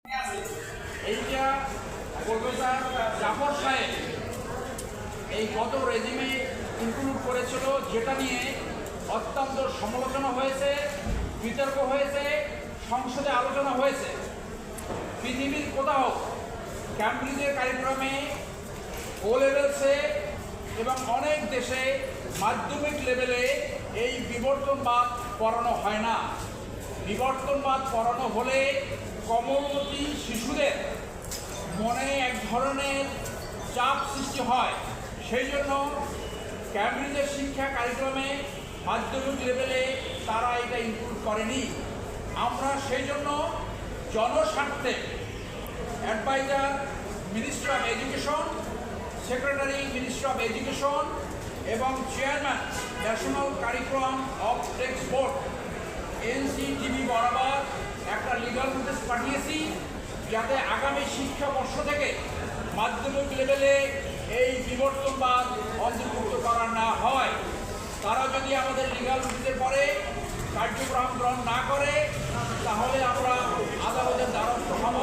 এইটা প্রফেসর জাফর সাহেব এই গত রেজিমে ইনক্লুড করেছিল, যেটা নিয়ে অত্যন্ত সমালোচনা হয়েছে, বিতর্ক হয়েছে, সংসদে আলোচনা হয়েছে। পৃথিবীর কোথাও ক্যামব্রিজের কারিক্রমে ও লেভেলসে এবং অনেক দেশে মাধ্যমিক লেভেলে এই বিবর্তনবাদ পড়ানো হয় না। বিবর্তনবাদ পড়ানো হলে কমলমতি শিশুদের মনে এক ধরনের চাপ সৃষ্টি হয়। সেই জন্য ক্যামব্রিজের শিক্ষা কারিক্রমে মাধ্যমিক লেভেলে তারা এটা ইনক্লুড করেনি। আমরা সেই জন্য জনস্বার্থে advisor ministry of education, secretary ministry of education এবং chairman national curriculum of text board NCTB বরাবর একটা লিগাল নোটিশ পাঠিয়েছি, যাতে আগামী শিক্ষাবর্ষ থেকে মাধ্যমিক লেভেলে এই বিবর্তনবাদ অন্তর্ভুক্ত করা না হয়। তারা যদি আমাদের লিগাল নোটিশের পরে কার্যক্রম গ্রহণ না করে, তাহলে আমরা আদালতের দ্বারস্থ হব।